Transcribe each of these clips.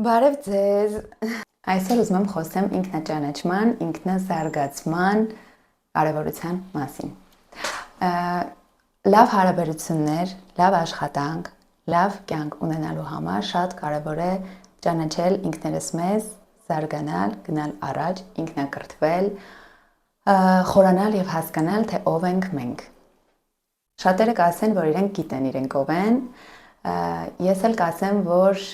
Բարև ձեզ։ Այսօր ուզում եմ խոսեմ ինքնաճանաչման, ինքնազարգացման կարևորության մասին։ Լավ հարաբերություններ, լավ աշխատանք, լավ կյանք ունենալու համար շատ կարևոր է ճանաչել ինքներս մեզ, զարգանալ, գնալ առաջ, ինքնակրթվել, խորանալ եւ հասկանալ, թե ով ենք մենք։ Շատերը կասեն, որ իրենք գիտեն իրենք ով են, ես էլ կասեմ, որ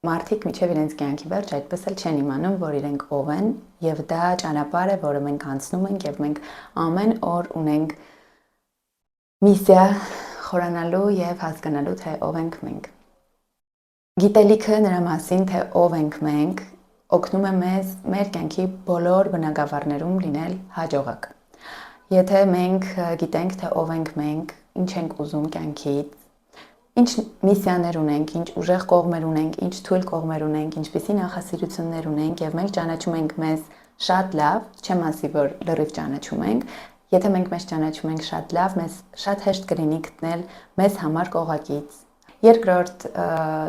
մարդիկ միջև իրենց կյանքի վերջ այդպես էլ չեն իմանում, որ իրենք ով են, եւ դա ճանապարհ է, որը մենք անցնում ենք եւ մենք ամեն օր ունենք միսիա խորանալու եւ հասկանալու, թե ով ենք մենք։ Գիտելիքը նրա մասին, թե ով ենք մենք, օգնում է մեզ մեր կյանքի բոլոր բնագավառներում լինել հաջողակ։ Եթե մենք գիտենք, թե ով ենք մենք, ինչ ենք ուզում կյանքից, ինչ միսիաներ ունենք, ինչ ուժեղ կողմեր ունենք, ինչ թույլ կողմեր ունենք, ինչպիսի նախասիրություններ ունենք եւ մենք ճանաչում ենք մեզ շատ լավ, չեմ ասի, որ լրիվ ճանաչում ենք, եթե մենք մեզ ճանաչում ենք շատ լավ, մեզ շատ հեշտ կլինի գտնել մեզ համար կողակից։ Երկրորդ,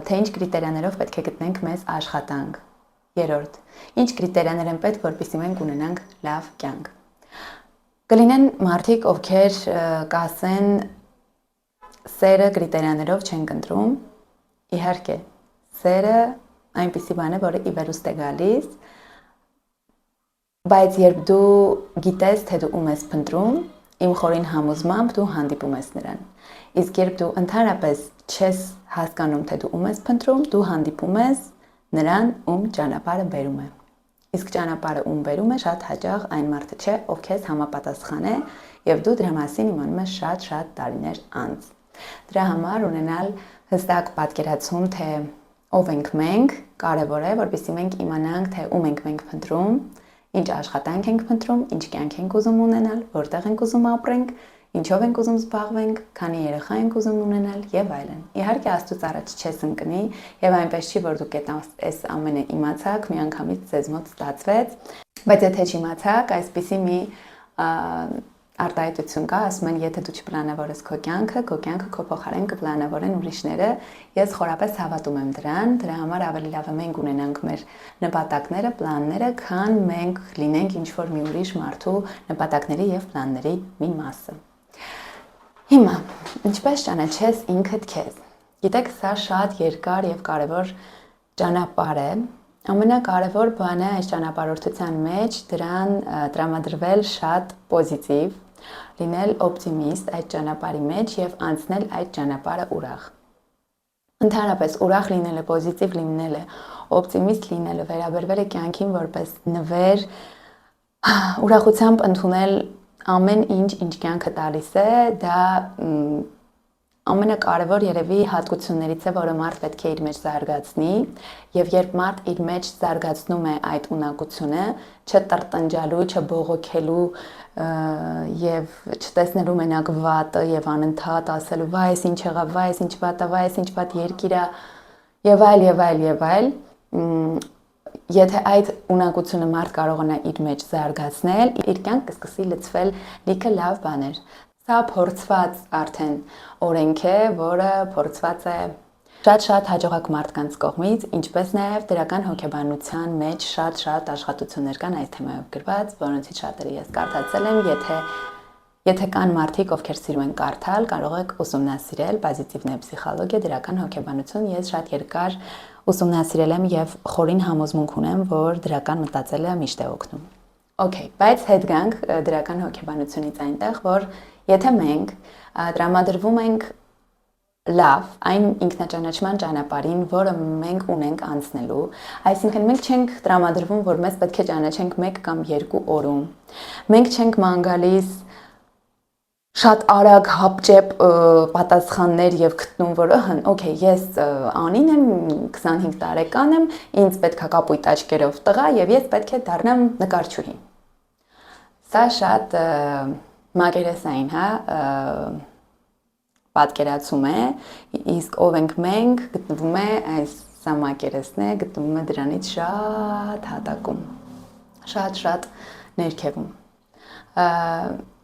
թե ինչ կրիտերիաներով պետք է գտնենք մեզ աշխատանք։ Երրորդ, ինչ կրիտերիաներ են պետք, որպեսզի մենք ունենանք լավ կյանք։ Կլինեն մարդիկ, ովքեր կասեն սերը կրիտերիաներով չենք ընտրում, իհարկե, սերը այնպիսի բան է, որը ի վերուստ է գալիս, բայց երբ դու գիտես, թե դու ում ես փնտրում, իմ խորին համոզմամբ դու հանդիպում ես նրան։ Իսկ երբ դու ընդհանրապես չես հասկանում, թե դու ում ես փնտրում, դու հանդիպում ես նրան, ում ճանապարհը բերում է։ Իսկ ճանապարհը ում բերում է, շատ հաճախ այն մարդը չէ, ով քեզ համապատասխան է, եւ դու դրա մասին իմանում ես շատ տարիներ անց։ Դրա համար ունենալ հստակ պատկերացում, թե ով ենք մենք, կարևոր է, որպեսզի մենք իմանանք, թե ում ենք մենք փնտրում, ինչ աշխատանք ենք փնտրում, ինչ կյանք ենք ուզում ունենալ, որտեղ ենք ուզում ապրենք, ինչով ենք ուզում զբաղվենք, քանի երեխա ենք ուզում ունենալ եւ այլն։ Իհարկե Աստծուց առաջ չես ընկնի եւ այնպես չի, որ դուք այս ամենը իմացաք, միանգամից ձեզ մոտ ստացվեց, բայց եթե չիմացաք, այսպիսի մի արտահայտություն կա, ասում են, եթե դու չպլանավորես քո կյանքը քո փոխարեն կպլանավորեն ուրիշները, ես խորապես հավատում եմ դրան, դրա համար ավելի լավ է մենք ունենանք մեր նպատակները, պլանները, քան մենք լինենք ինչ-որ մի ուրիշ մարդու նպատակների եւ պլանների մի մասը։ Հիմա, ինչպես ճանաչես ինքդ քեզ։ Գիտեք, սա շատ երկար եւ կարեւոր ճանապարհ է։ Ամենակարևոր բանը այս ճանապարհորդության մեջ դրան տրամադրվել շատ պոզիտիվ, լինել օպտիմիստ այդ ճանապարհի մեջ եւ անցնել այդ ճանապարհը ուրախ։ Ընդհանրապես ուրախ լինելը, պոզիտիվ լինելը, օպտիմիստ լինելը, վերաբերվել է կյանքին որպես նվեր, ուրախությամբ ընդունել ամեն ինչ կյանքը տալիս է, դա ամենակարևոր երևի հատկություններից է, որը մարդ պետք է իր մեջ զարգացնի, եւ երբ մարդ իր մեջ զարգացնում է այդ ունակությունը, չտրտնջալու, չբողոքելու եւ չտեսնելու մենակ վատը եւ անընդհատ ասելու վայ, այս ինչ եղավ, վայ, այս ինչ վատ է, վայ, այս ինչ վատ երկիր է եւ այլ, եթե այդ ունակությունը մարդ կարողանա իր մեջ զարգացնել, իր կյանքը կսկսի լցվել լիքը լավ բաներ։ Սա փորձված արդեն օրենք է, որը փորձված է շատ հաջողակ մարդկանց կողմից, ինչպես նաև դրական հոգեբանության մեջ շատ աշխատություններ կան այս թեմայով գրված, որոնցից շատերը ես կարդացել եմ, եթե կան մարդիկ, ովքեր սիրում են կարդալ, կարող եք ուսումնասիրել պոզիտիվներ պսիխոլոգիա, դրական հոգեբանություն, ես շատ երկար ուսումնասիրել եմ եւ խորին համոզմունք ունեմ, որ դրական մտածելը միշտ է օգնում։ Okay, բայց հետ գանք դրական հոգեբանությունից այնտեղ, որ եթե մենք տրամադրվում ենք լավ այն ինքնաճանաչման ճանապարհին, որը մենք ունենք անցնելու, այսինքն մենք չենք տրամադրվում, որ մեզ պետք է ճանաչենք 1 կամ 2 օրում։ Մենք չենք ման գալիս շատ արագ հապճեպ պատասխաններ եւ գտնում, որ okay, ես Անին եմ, 25 տարեկան եմ, ինձ պետք է կապույտ աչքերով տղա եւ ես պետք է դառնամ նկարչուհի։ Սա շատ մակերեսային, պատկերացում է, իսկ ով ենք մենք, գտնվում է այս մակերեսն է, գտնվում է դրանից շատ հատակում, շատ ներքևում։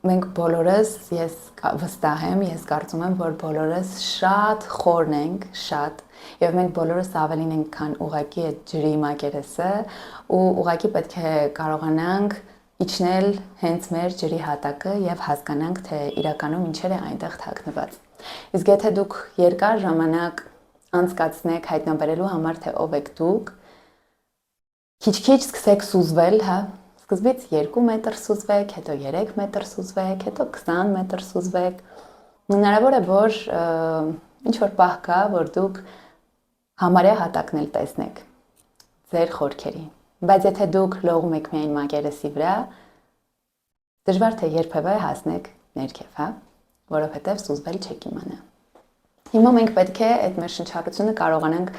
Մենք բոլորս, ես վստահ եմ, ես կարծում եմ, որ բոլորս շատ խորն ենք, Եվ մենք բոլորս ավելին ենք, քան ուղակի այդ ջրի մակերեսը, ու ուղակի պետք է կարողանանք իջնել հենց մեր ջրի հատակը եւ հասկանանք, թե իրականում ինչեր է այնտեղ թաքնված։ Իսկ եթե դուք երկար ժամանակ անցկացնեք հայտնաբերելու համար, թե ով եք դուք, քիչ-քիչ սկսեք սուզվել, հա, սկզբից 2 մետր սուզվեք, հետո 3 մետր սուզվեք, հետո 20 մետր սուզվեք։ Հնարավոր է, որ ինչ որ պահ կա, որ դուք համարյա հատակն էլ տեսնեք ձեր խորքերի։ Բայց եթե դուք լողում եք միայն մակերեսի վրա, դժվար թե երբևէ հասնեք ներքև, հա, որովհետև սուզվել չեք իմանա։ Հիմա մենք պետք է այդ մեր շնչառությունը կարողանանք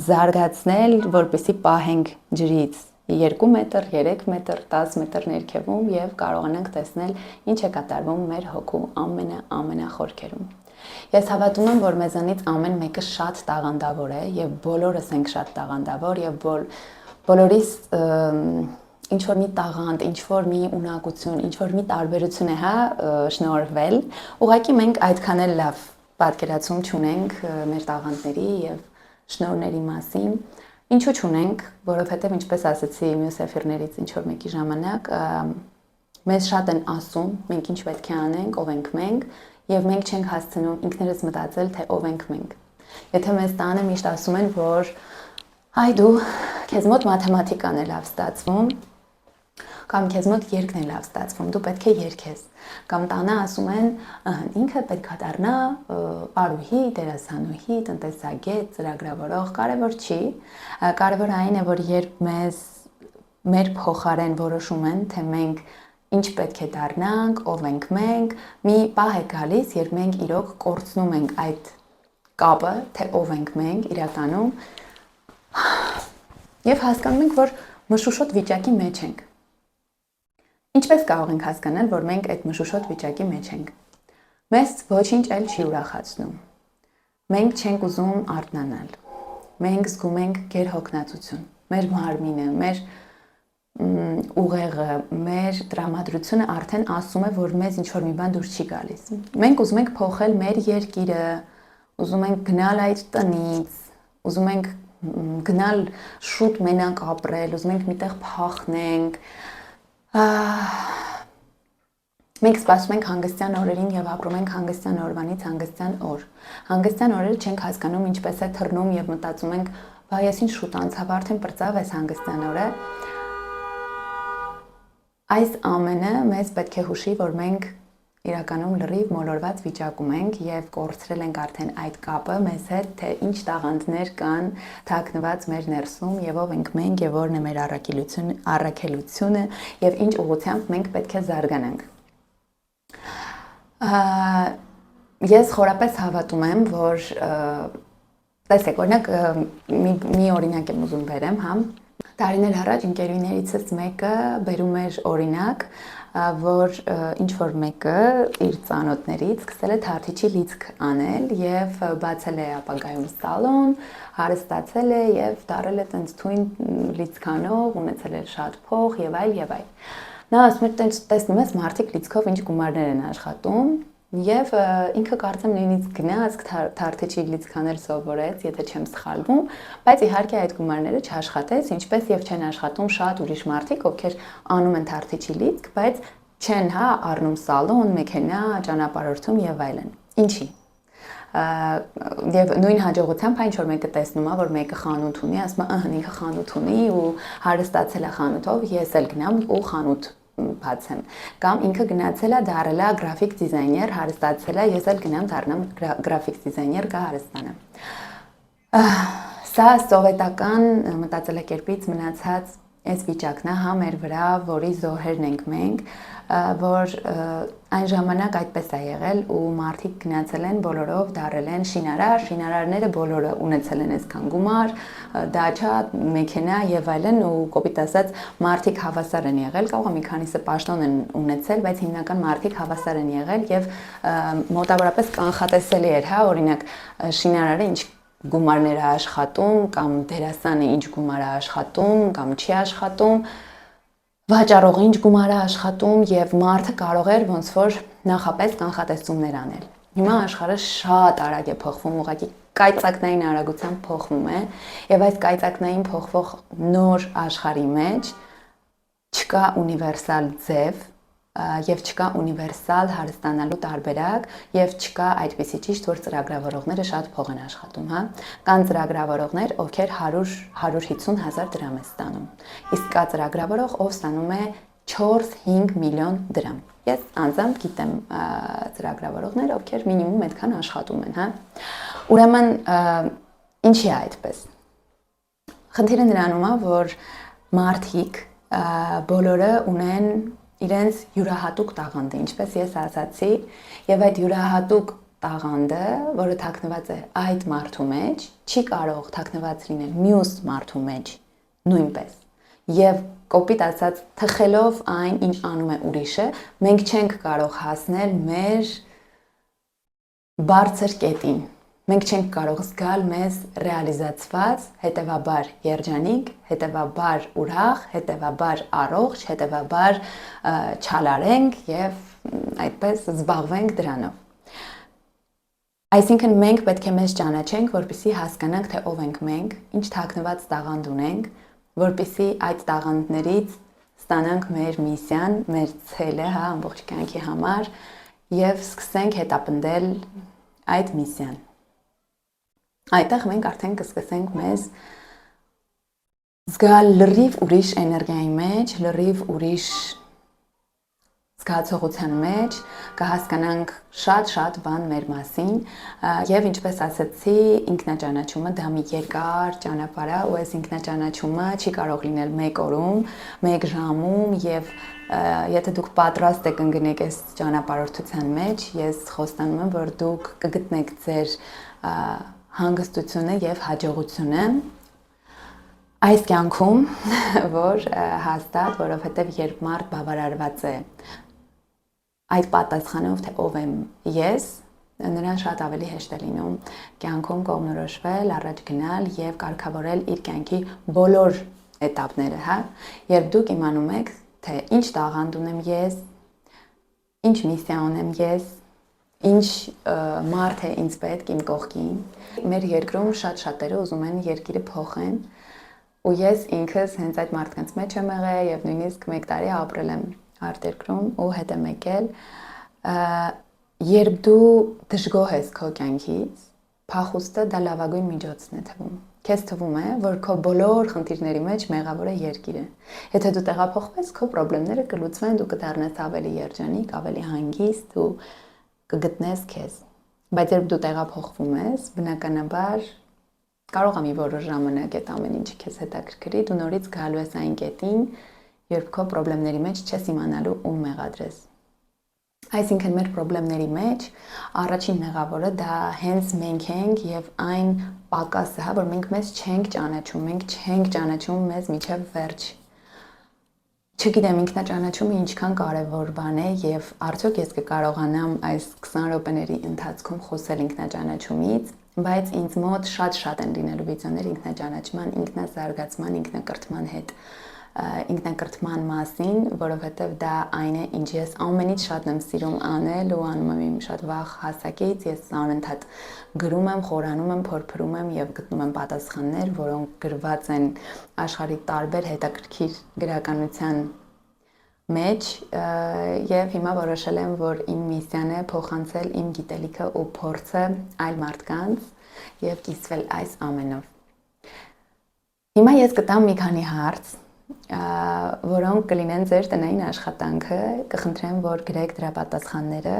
զարգացնել, որպեսզի պահենք ջրից 2 մետր, 3 մետր, 10 մետր ներքևում եւ կարողանանք տեսնել ինչ է կատարվում մեր հոգու ամենախորքերում։ Ես հավատում եմ, որ մեզանից ամեն մեկը շատ տաղանդավոր է եւ բոլորս ենք շատ տաղանդավոր եւ բոլորիս ինչ որ մի տաղանդ, ինչ որ մի ունակություն, ինչ որ մի տարբերություն է, հա, շնորհվել, ուղղակի մենք այդքան էլ լավ պատկերացում չունենք մեր տաղանդների եւ շնորհների մասին։ Ինչու չունենք, որովհետեւ ինչպես ասացի մյուս էֆիրներից ինչ որ մեկի ժամանակ, մեզ շատ են ասում, մենք ինչ պետք է անենք, ով ենք մենք, եւ մենք չենք հասցնում ինքներս մտածել, թե ով ենք մենք։ Եթե մեզ տանը միշտ ասում են, որ այ դու քեզ մոտ մաթեմատիկան է լավ ստացվում, կամ քեզ մոտ երգն է լավ ստացվում, դու պետք է երգես, կամ տանը ասում են, ինքը պետք է դառնա պարուհի, դերասանուհի, տնտեսագետ, ծրագրավորող, կարևոր չի, կարևորը այն է, որ երբ մեր փոխարեն որոշում են, թե մենք ինչ պետք է դառնանք, ով ենք մենք, մի պահ է գալիս, երբ մենք իրոք կորցնում ենք այդ կապը, թե ով ենք մենք իրականում, եւ հասկանում ենք, որ մշուշոտ վիճակի մեջ ենք։ Ինչպես կարող ենք հասկանալ, որ մենք այդ մշուշոտ վիճակի մեջ ենք։ Մեզ ոչինչ էլ չի ուրախացնում։ Մենք չենք ուզում արթնանալ։ Մենք զգում ենք գերհոգնածություն։ Մեր մարմինը, մեր ուղեղը, մեր տրամադրությունը արդեն ասում է, որ մեզ ինչ որ մի բան դուր չի գալիս։ Մենք ուզում ենք փոխել մեր երկիրը, ուզում ենք գնալ այդ տնից, ուզում ենք գնալ շուտ մենակ ապրել, ուզում ենք միտեղ փախնենք։ Մենք սպասում ենք հանգստյան օրերին եւ ապրում ենք հանգստյան օրվանից հանգստյան օր։ Հանգստյան օրերը չենք հասկանում ինչպես է թռնում եւ մտածում ենք, բա ես ինչ շուտ անցավ, արդեն պրծավ էս հանգստյան օրը։ Այս ամենը մեզ պետք է հուշի, որ մենք իրականում լրիվ մոլորված վիճակում ենք եւ կորցրել ենք արդեն այդ կապը մեզ հետ, թե ինչ տաղանդներ կան թաքնված մեր ներսում եւ ով ենք մենք եւ որն է մեր առաքելությունը եւ ինչ ուղղությամբ մենք պետք է զարգանանք։ Ես խորապես հավատում եմ, որ տեսեք, օրինակ մի օրինակ եմ ուզում բերեմ, հա։ Տարիներ առաջ ընկերուներիցս մեկը բերում էր օրինակ, որ ինչ որ մեկը իր ծանոթներից սկսել է թարթիչի լիցք անել եւ բացել է ապագայում սալոն, հարստացել է եւ դարել է տենց թույն լիցքանով, ունեցել է շատ փող եւ այլ եւ այլ։ Նա ասում է, տեսնում ես մարդիկ լիցքով ինչ գումարներ են աշխատում եւ ինքը կարծեմ նույնիսկ գնաց թարթիչի լիցքանել սովորեց, եթե չեմ սխալվում, բայց իհարկե այդ գումարները չաշխատեց, ինչպես եւ չեն աշխատում շատ ուրիշ մարդիկ, ովքեր անում են թարթիչի լիցք, բայց չեն հա առնում սալոն, մեքենա, ճանապարհորդում եւ այլն։ Ինչի։ Եվ նույն հաջողությամբ այն որ մեկը տեսնում է, որ մեկը խանութ ունի, ասում է, ինքը խանութ ունի ու հարստացել է խանութով, ես էլ գնամ ու խանութ բացեմ։ Կամ ինքը գնացել է դարել է գրաֆիկ դիզայներ, հարստացել է, ես էլ գնամ դառնամ գրաֆիկ դիզայներ, գա հարստանամ։ Սա սովետական մտածելակերպից մնացած այս վիճակն է հա մեր վրա, որի զոհերն ենք մենք, որ այն ժամանակ այդպես է եղել ու մարդիկ գնացել են բոլորով դարել են շինարար, շինարարները բոլորը ունեցել են այսքան գումար, դաչա, մեքենա եւ այլն ու կոպիտ ասած մարդիկ հավասար են եղել, կարող է մի քանիսը պաշտոն են ունեցել, բայց հիմնական մարդիկ հավասար են եղել եւ մոտավորապես կանխատեսելի էր, հա, օրինակ շինարարը ինչ գումարներ է աշխատում կամ դերասանը ինչ գումար է աշխատում կամ չի աշխատում, վաճառողը ինչ գումար է աշխատում եւ մարդը կարող էր ոնց որ նախապես կանխատեսումներ անել։ Հիմա աշխարհը շատ արագ է փոխվում, ուղղակի կայծակնային արագությամբ փոխվում է եւ այս կայծակնային փոխվող նոր աշխարհի մեջ չկա ունիվերսալ ձև եւ չկա ունիվերսալ հարստանալու տարբերակ եւ չկա այդպիսի ճիշտ որ ծրագրավորողները շատ փող են աշխատում, հա։ Կան ծրագրավորողներ, ովքեր 100-150 հազար դրամ են ստանում։ Իսկ կա ծրագրավորող, ով ստանում է 4-5 միլիոն դրամ։ Ես անձամբ գիտեմ ծրագրավորողներ, ովքեր մինիմում այդքան աշխատում են, հա։ Ուրեմն ինչի է այդպես։ Խնդիրը նրանում է, որ մարդիկ բոլորը ունեն իրենց յուրահատուկ տաղանդը, ինչպես ես ասացի, եւ այդ յուրահատուկ տաղանդը, որը թաքնված է այդ մարդու մեջ, չի կարող թաքնված լինել մյուս մարդու մեջ նույնպես։ Եվ կոպիտ ասած, թխելով այն, ինչ անում է ուրիշը, մենք չենք կարող հասնել մեր բարձր կետին։ Մենք չենք կարող զգալ մեզ ռեալիզացված, հետևաբար երջանիկ, հետևաբար ուրախ, հետևաբար առողջ, հետևաբար չալարենք եւ այդպես զբաղվենք դրանով։ Այսինքն մենք պետք է մեզ ճանաչենք, որպեսզի հասկանանք, թե ով ենք մենք, ինչ թաքնված տաղանդ ունենք, որպեսզի այդ տաղանդներից ստանանք մեր միսիան, մեր ցելը, հա, ամբողջ կյանքի համար եւ սկսենք հետապնդել այդ միսիան։ Այդտեղ մենք արդեն կսկսենք մեզ զգալ լրիվ ուրիշ էներգիայի մեջ, լրիվ ուրիշ զգացողության մեջ, կհասկանանք շատ բան մեր մասին եւ ինչպես ասացի, ինքնաճանաչումը դա մի երկար ճանապարհ է, ու այս ինքնաճանաչումը չի կարող լինել մեկ օրում, մեկ ժամում եւ եթե դուք պատրաստ եք ընկնեք այս ճանապարհորդության մեջ, ես խոստանում եմ, որ դուք կգտնեք ձեր հանգստությունը եւ հաջողությունը այս կյանքում, որ հաստատ, որովհետեւ երբ մարդ բավարարված է այդ պատասխանով, թե ով եմ ես, նրան շատ ավելի հեշտ է լինում կյանքում կողմնորոշվել, առաջ գնալ եւ կարգավորել իր կյանքի բոլոր էտապները, հա։ Երբ դուք իմանում եք, թե ինչ տաղանդ ունեմ ես, ինչ միսիա ունեմ ես, ինչ մարդ է ինձ պետք իմ կողքին։ Մեր երկրում շատ-շատերը ուզում են երկիրը փոխեն, ու ես ինքս հենց այդ մարդկանց մեջ եմ եղել եւ նույնիսկ 1 տարի ապրել եմ արտերկրում ու հետ եմ եկել։ Երբ դու դժգոհ ես քո կյանքից, փախուստը դա լավագույն միջոցն է թվում։ Քեզ թվում է, որ քո բոլոր խնդիրների մեջ մեղավորը երկիրը։ Եթե դու տեղափոխվես, քո խնդիրները կլուծվեն, դու կդառնաս ավելի երջանիկ, ավելի հանգիստ ու կգտնես քեզ։ Բայց երբ դու տեղափոխվում ես, բնականաբար կարող է մի որոշ ժամանակ այդ ամեն ինչը քեզ հետաքրքրի, դու նորից գալու ես այն կետին, երբ քո խնդիրների մեջ չես իմանալու ում մեղադրես։ Այսինքն մեր խնդիրների մեջ առաջին մեղավորը դա հենց մենք ենք եւ այն պակասը, հա, որ մենք մեզ չենք ճանաչում մեզ միջև վերջ։ Չգիտեմ ինքնաճանաչումը ինչքան կարևոր բան է եւ արդյոք ես կկարողանամ այս 20 րոպեների ընթացքում խոսել ինքնաճանաչումից, բայց ինձ մոտ շատ են լինելու վիդեոներ ինքնաճանաչման, ինքնազարգացման, ինքնակրթման հետ, ինքնակրթման մասին, որովհետեւ դա այն է, ինչ ես ամենից շատ եմ սիրում անել ու անում եմ իմ շատ վաղ հասակից, ես անընդհատ գրում եմ, խորանում եմ, փորփրում եմ եւ գտնում եմ պատասխաններ, որոնք գրված են աշխարհի տարբեր հետաքրքիր գրականության մեջ եւ հիմա որոշել եմ, որ իմ միսիան է փոխանցել իմ գիտելիքը ու փորձը այլ մարդկանց եւ կիսվել այս ամենով։ Հիմա ես կտամ մի քանի հարց, որոնք կլինեն ձեր տնային աշխատանքը, կխնդրեմ, որ գրեք դրա պատասխանները,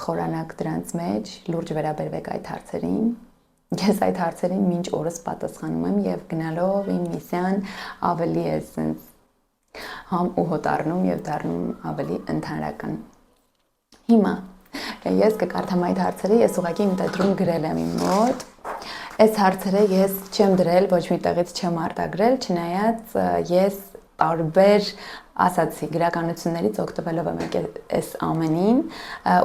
խորանաք դրանց մեջ, լուրջ վերաբերվեք այդ հարցերին։ Ես այդ հարցերին մինչ օրս պատասխանում եմ եւ գնալով իմ միսիան ավելի է sense համ ու հոտ առնում եւ դառնում ավելի ընդհանրական։ Հիմա ես կկարդամ այդ հարցերը, ես ուղղակի իմ տետրում գրել եմ իմ մոտ։ Այս հարցերը ես չեմ դրել, ոչ մի տեղից չեմ արտագրել, չնայած ես տարբեր ասացի գրականություններից օգտվելով եմ եկել այս ամենին,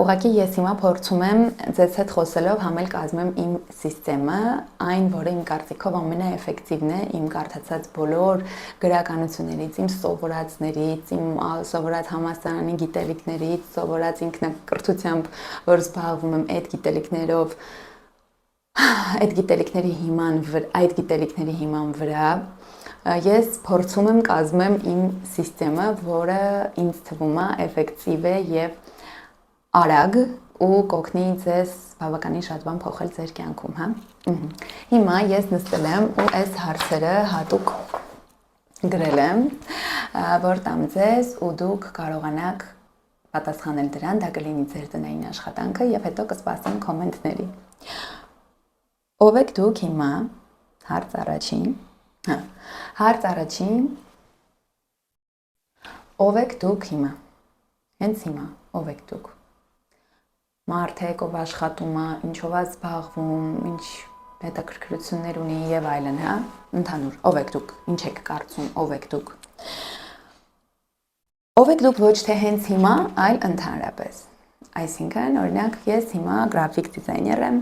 ուղղակի ես հիմա փորձում եմ ձեզ հետ խոսելով համել կազմեմ իմ համակարգը, այն, որը իմ կարծիքով ամենաէֆեկտիվն է իմ կարդացած բոլոր գրականություններից, իմ սովորածներից, իմ սովորած համալսարանի գիտելիքներից, սովորած ինքնակրթությամբ, որ զբաղվում եմ այդ գիտելիքներով, այդ գիտելիքների հիման վրա ես փորձում եմ կազմեմ իմ համակարգը, որը ինձ թվում է էֆեկտիվ է եւ արագ ու կօգնի ձեզ բավականին շատ բան փոխել ձեր կյանքում, հա։ Հիմա ես նստել եմ ու այս հարցերը հատուկ գրել եմ, որ տամ ձեզ ու դուք կարողանաք պատասխանել դրան, դա կլինի ձեր տնային աշխատանքը եւ հետո կսպասեմ կոմենտների։ Ով եք դուք հիմա, հարց առաջին, ով եք դուք հիմա, հենց հիմա, ով եք դուք, մարդ եք, ով աշխատում է, ինչով է զբաղվում, ինչ հետաքրքրություններ ունի եւ այլն, հա, ընդհանուր, ով եք դուք, ինչ եք կարծում, ով եք դուք ոչ թե հենց հիմա, այլ ընդհանրապես, այսինքն, օրինակ, ես հիմա գրաֆիկ դիզայներ եմ,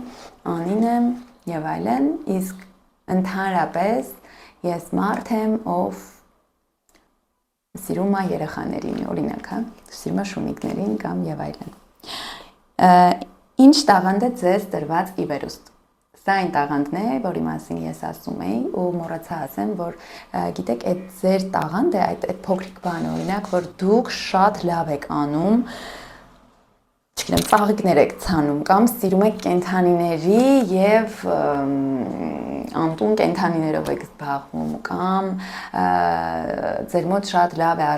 Անին եմ եւ այլն, իսկ ընդհանրապես ես մարդ եմ, ով սիրում է երեխաներին, օրինակ, հա, սիրում է շունիկներին կամ եւ այլն։ Ինչ տաղանդ է ձեզ տրված ի վերուստ։ Սա այն տաղանդն է, որի մասին ես ասում էի ու մոռացա ասեմ, որ գիտեք, այդ ձեր տաղանդը, այդ փոքրիկ բանը, օրինակ, որ դուք շատ լավ եք անում, չգիտեմ, ծաղիկներ եք ցանում կամ սիրում եք կենդանիների եւ անտուն կենդանիներով եք զբաղվում կամ ձեր մոտ շատ լավ է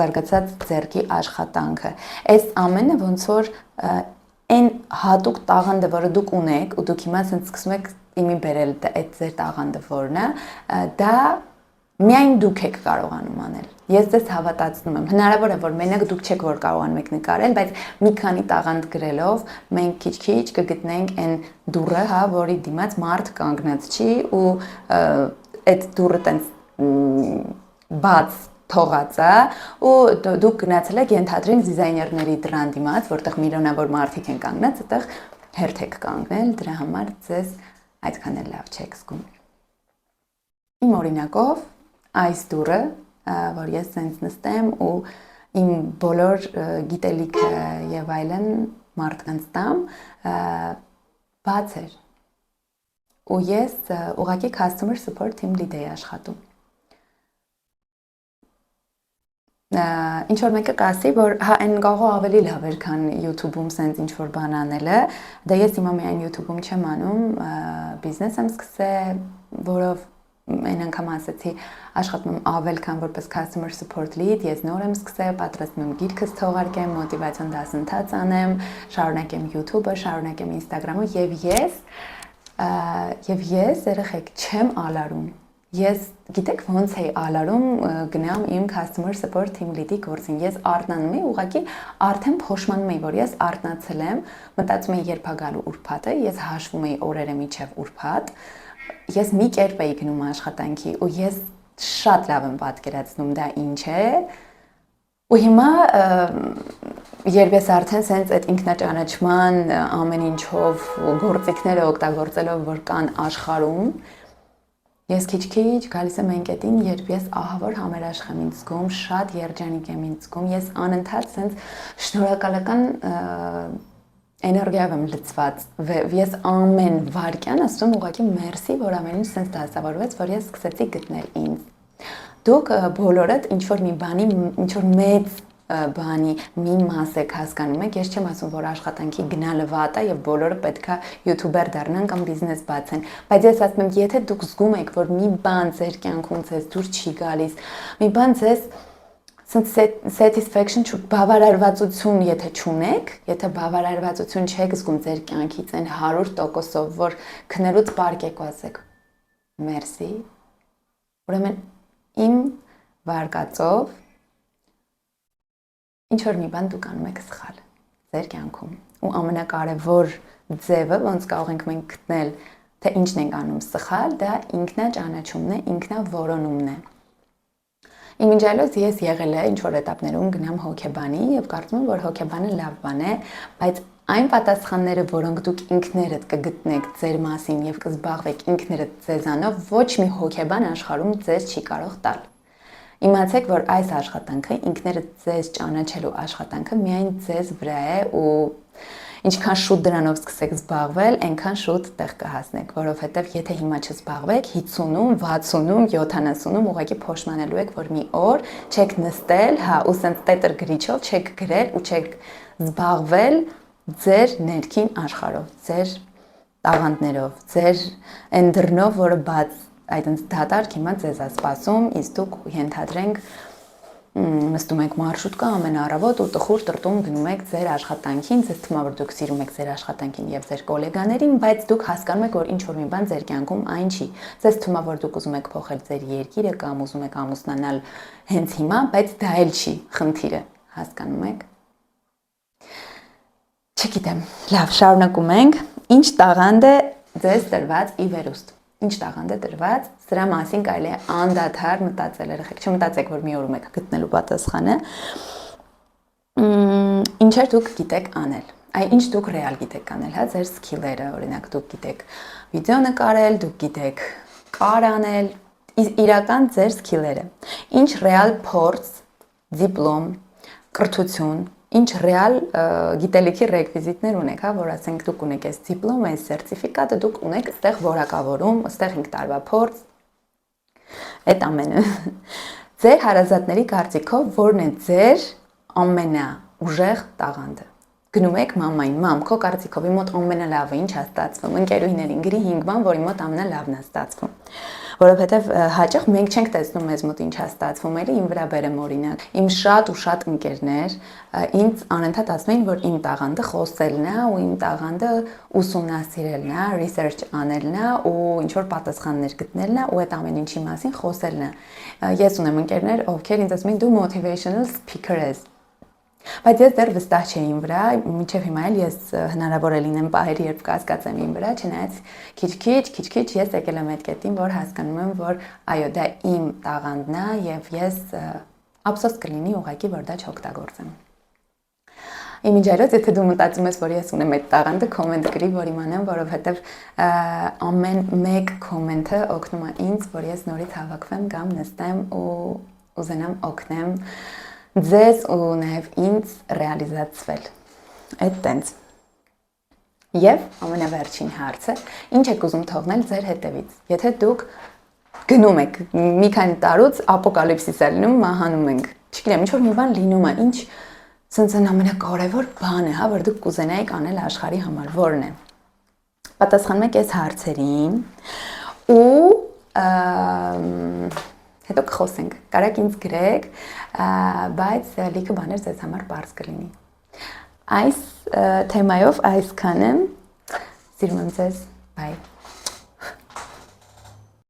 զարգացած ձեռքի աշխատանքը։ Այս ամենը ոնց որ այն հատուկ տաղանդը, որը դուք ունեք ու դուք հիմա ասենց սկսում եք իմի բերել այդ ձեր տաղանդը որն է, դա միայն դուք եք կարողանում անել։ Ես ձեզ հավատացնում եմ, հնարավոր է, որ մենակ դուք չեք որ կարողանում եք նկարել, բայց մի քանի տաղանդ գրելով մենք քիչ-քիչ կգտնենք այն դուռը, հա, որի դիմաց մարդ կանգնած չի ու այդ դուռը տենց բաց թողած է ու դուք գնացել եք ենթադրենք դիզայներների դրան դիմաց, որտեղ միլիոնավոր մարդիկ են կանգնած, այդտեղ հերթ եք կանգնել, դրա համար ձեզ այդքան էլ լավ չեք զգում։ Իմ օրինակով այս դուռը, որ ես սենց նստեմ ու իմ բոլոր գիտելիքը եւ այլն մարդկանց տամ, բաց էր։ Ու ես ուղղակի customer support team lead էի աշխատում։ Ինչ որ մեկը կասի, որ հա այն գաղը ավելի լավ էր, քան YouTube-ում սենց ինչ որ բան անելը, դա ես հիմա միայն YouTube-ում չեմ անում, բիզնես եմ սկսել, որով այն անգամ ասացի, աշխատում եմ ավել, քան որպես customer support lead, ես նոր եմ սկսել, պատրաստում եմ գիրքս թողարկեմ, մոտիվացիոն դասընթաց անեմ, շարունակեմ YouTube-ը, շարունակեմ Instagram-ը եւ ես երեխեք չեմ ալարում։ Ես գիտեք ոնց էի ալարում գնամ իմ customer support team lead-ի գործին։ Ես արթնանում էի, ուղղակի արդեն փոշմանում էի, որ ես արթնացել եմ, մտածում էի երբ է գալու ուրբաթը, ես հաշվում էի օրերը միջև ուրբաթ։ Ես մի կերպ էի գնում աշխատանքի ու ես շատ լավ եմ պատկերացնում դա ինչ է։ Ու հիմա երբ ես արդեն սենց այդ ինքնաճանաչման ամեն ինչով գործիքները օգտագործելով որ կան աշխարհում, ես քիչ-քիչ գալիս եմ այն կետին, երբ ես ահավոր համերաշխ եմ ինձ զգում, շատ երջանիկ եմ ինձ զգում, ես անընդհատ սենց շնորհակալական էներգիայով եմ լցված, ես ամեն վայրկյան ասում ուղղակի մերսի, որ ամեն ինչ սենց դասավորվեց, որ ես սկսեցի գտնել ինձ։ Դուք բոլորդ ինչ-որ մի բանի, ինչ-որ մեծ բանի մի մաս եք հասկանում եք, ես չեմ ասում, որ աշխատանքի գնալը վատ է եւ բոլորը պետքա յութուբեր դառնան կամ բիզնես բացեն, բայց ես ասում եմ, եթե դուք զգում եք, որ մի բան ձեր կյանքում ձեզ դուր չի գալիս, մի բան ձեզ satisfaction բավարարվածություն եթե չունեք, եթե բավարարվածություն չեք զգում ձեր կյանքից այն 100%-ով, որ քնելուց պարկ եք ու ասեք մերսի, ուրեմն իմ վարկածով ինչ որ մի բան դուք անում եք սխալ ձեր կյանքում ու ամենակարևոր ձևը ոնց կարող ենք մենք գտնել թե ինչն ենք անում սխալ, դա ինքնաճանաչումն է, ինքնավորոնումն է։ Իմիջիալոց ես եղել է ինչ որ էտապներում գնամ հոգեբանի եւ կարծում եմ որ հոգեբանը լավ բան է, բայց այն պատասխանները, որոնք դուք ինքներդ կգտնեք ձեր մասին եւ կզբաղվեք ինքներդ ձեզանով, ոչ մի հոգեբան աշխարհում ձեզ չի կարող տալ։ Իմացեք, որ այս աշխատանքը ինքներդ ձեզ ճանաչելու աշխատանքը միայն ձեզ վրա է ու Ինչքան շուտ դրանով սկսեք զբաղվել, այնքան շուտ տեղ կհասնեք, որովհետև եթե հիմա չզբաղվեք, 50-ում, 60-ում, 70-ում ուղղակի փոշմանելու եք, որ մի օր չեք նստել, հա, ու սենց տետր գրիչով չեք գրել ու չեք զբաղվել ձեր ներքին աշխարհով, ձեր տաղանդներով, ձեր այն դռնով, որը բաց այդպես դատարկ հիմա ձեզ է սպասում, իսկ դուք ենթադրենք նստում եք մարշրուտկա ամեն առավոտ ու տխուր տրտում գնում եք ձեր աշխատանքին, ձեզ թվում է որ դուք սիրում եք ձեր աշխատանքին եւ ձեր գոլեգաներին, բայց դուք հասկանում եք որ ինչ որ մի բան ձեր կյանքում այն չի։ Ձեզ թվում է որ դուք ուզում եք փոխել ձեր երկիրը կամ ուզում եք ամուսնանալ հենց հիմա, բայց դա էլ չի խնդիրը, հասկանում եք։ Չգիտեմ, լավ, շարունակում ենք։ Ինչ տաղանդ է ձեզ տրված ի վերուստ։ Ինչ տաղանդ է տրված, սրա մասին կարելի է անդադար մտածել երեխեք, չմտածեք, որ մի օրում եք գտնելու պատասխանը։ Ինչեր դուք գիտեք անել, ինչ դուք ռեալ գիտեք անել, հա, ձեր սկիլերը, օրինակ դուք գիտեք վիդեո նկարել, դուք գիտեք կար անել, իրական ձեր սկիլերը։ Ինչ ռեալ փորձ, դիպլոմ, կրթություն, ինչ ռեալ գիտելիքի ռեկվիզիտներ ունեք, հա, որ ասենք դուք ունեք այս դիպլոմը, այս սերտիֆիկատը, դուք ունեք այստեղ որակավորում, այստեղ 5 տարվա փորձ, այդ ամենը։ Ձեր հարազատների կարծիքով որն է ձեր ամենաուժեղ տաղանդը։ Գնում եք մամային, մամ, քո կարծիքով իմ մոտ ամենալավը ինչ է ստացվում, ընկերուհիներին գրի 5 բան, որ իմ մոտ ամենալավն է ստացվում։ Որովհետև հաճախ մենք չենք տեսնում մեզ մոտ ինչ է ստացվում, էլի իմ վրա բերեմ օրինակ։ Իմ շատ ու շատ ընկերներ ինձ անընդհատ ասում էին, որ իմ տաղանդը խոսելն է ու իմ տաղանդը ուսումնասիրելն է, research անելն է ու ինչ որ պատասխաններ գտնելն է ու այդ ամեն ինչի մասին խոսելն է։ Ես ունեմ ընկերներ, ովքեր ինձ ասում են դու motivational speaker ես։ Բայց ես դեռ վստահ չէի իմ վրա, մինչև հիմա էլ ես հնարավոր է լինեմ պահեր, երբ կասկածեմ իմ վրա, չնայած քիչ-քիչ ես եկել եմ այդ կետին, որ հասկանում եմ, որ այո, դա իմ տաղանդն է եւ ես ափսոս կլինի ուղղակի, որ դա չօգտագործեմ։ Իմիջիայլոց, եթե դու մտածում ես, որ ես ունեմ այդ տաղանդը, կոմենտ գրի, որ իմանամ, որովհետեւ ամեն մեկ կոմենտը օգնում է ինձ, որ ես նորից հավաքվեմ կամ նստեմ ու ուզենամ օգնեմ ձեզ ու նաև ինձ ռեալիզացվել։ Այդ տենց։ Եվ ամենավերջին հարցը, ինչ եք ուզում թողնել ձեր հետևից։ Եթե դուք գնում եք մի քանի տարուց ապոկալիպսիս է լինում, մահանում ենք։ Չգիտեմ, ինչ որ մի բան լինում է, ինչ սենց այն ամենակարևոր բանը, հա, որ դուք կուզենայիք անել աշխարհի համար, որն է։ Պատասխանում եք այս հարցերին ու հետո կխոսենք, կարեք ինձ գրեք, բայց լիքը բաներ ձեզ համար պարզ կլինի։ Այս թեմայով այսքանը, սիրում եմ ձեզ, բայ։